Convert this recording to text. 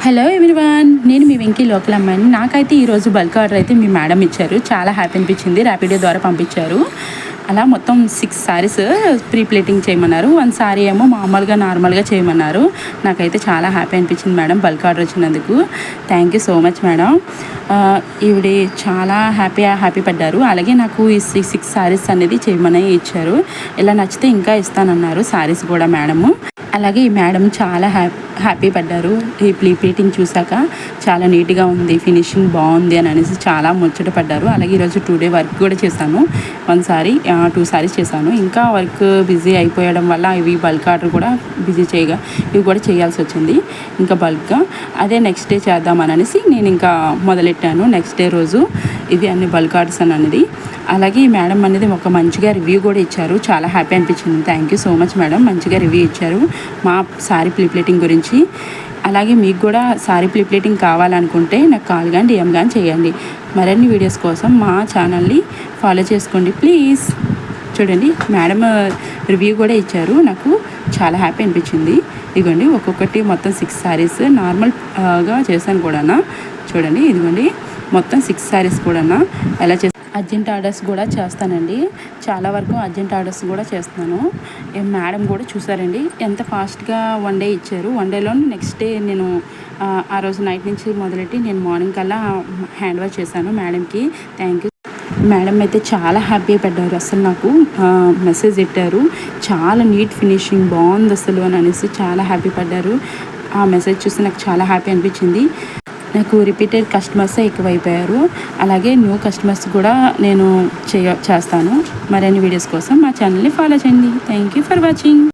Hello everyone, నేను మీ Venky local అమ్మాయిని. నాకైతే ఈరోజు బల్క్ ఆర్డర్ అయితే మీ మేడం ఇచ్చారు. చాలా హ్యాపీ అనిపించింది. ర్యాపిడో ద్వారా పంపించారు. అలా మొత్తం 6 సారీస్ ప్రీ ప్లేటింగ్ చేయమన్నారు. 1 సారీ ఏమో మామూలుగా నార్మల్గా చేయమన్నారు. నాకైతే చాలా హ్యాపీ అనిపించింది మేడం బల్క్ ఆర్డర్ వచ్చినందుకు. Thank you so much madam. ఈవిడ చాలా హ్యాపీ పడ్డారు. అలాగే నాకు ఈ 6 సారీస్ అనేది చేయమని ఇచ్చారు. ఇలా నచ్చితే ఇంకా ఇస్తానన్నారు సారీస్ కూడా మేడము. అలాగే ఈ మేడం చాలా హ్యాపీ పడ్డారు. ఈ ప్లేటింగ్ చూసాక చాలా నీట్గా ఉంది, ఫినిషింగ్ బాగుంది అని అనేసి చాలా ముచ్చట పడ్డారు. అలాగే ఈరోజు 2 డే వర్క్ కూడా చేశాను. 1 సారీ 2 సారీస్ చేశాను. ఇంకా వర్క్ బిజీ అయిపోయడం వల్ల ఇవి బల్క్ ఆర్డర్ కూడా ఇవి కూడా చేయాల్సి వచ్చింది. ఇంకా బల్క్గా అదే నెక్స్ట్ డే చేద్దామని అనేసి నేను ఇంకా మొదలెట్టాను. నెక్స్ట్ డే రోజు ఇవి అన్ని బల్క్ ఆర్డర్స్ అనేది. అలాగే ఈ మేడం అనేది ఒక మంచిగా రివ్యూ కూడా ఇచ్చారు. చాలా హ్యాపీ అనిపించింది. Thank you so much madam, మంచిగా రివ్యూ ఇచ్చారు మా సారీ ప్లేటింగ్ గురించి. అలాగే మీకు కూడా సారీ ప్లేటింగ్ కావాలనుకుంటే నాకు కాల్ కానీ DM కానీ చేయండి. మరిన్ని వీడియోస్ కోసం మా ఛానల్ని ఫాలో చేసుకోండి ప్లీజ్. చూడండి మేడం రివ్యూ కూడా ఇచ్చారు. నాకు చాలా హ్యాపీ అనిపించింది. ఇదిగోండి ఒక్కొక్కటి మొత్తం 6 సారీస్ నార్మల్గా చేశాను కూడా. చూడండి ఇదిగోండి మొత్తం 6 సారీస్ కూడా ఎలా అర్జెంట్ ఆర్డర్స్ కూడా చేస్తానండి. చాలా వరకు అర్జెంట్ ఆర్డర్స్ కూడా చేస్తున్నాను. మేడం కూడా చూసారండి ఎంత ఫాస్ట్గా 1 డే ఇచ్చారు. 1 డేలో నెక్స్ట్ డే నేను ఆ రోజు నైట్ నుంచి మొదలెట్టి నేను మార్నింగ్ కల్లా హ్యాండ్ వాష్ చేశాను మేడంకి. Thank you madam. అయితే చాలా హ్యాపీ పడ్డారు. అసలు నాకు మెసేజ్ పెట్టారు, చాలా నీట్ ఫినిషింగ్ బాగుంది అసలు అని అనేసి చాలా హ్యాపీ పడ్డారు. ఆ మెసేజ్ చూసి నాకు చాలా హ్యాపీ అనిపించింది. నాకు రిపీటెడ్ కస్టమర్సే ఎక్కువైపోయారు. అలాగే న్యూ కస్టమర్స్ కూడా నేను చేస్తాను. మరిన్ని వీడియోస్ కోసం మా ఛానల్ని ఫాలో చేయండి. Thank you for watching.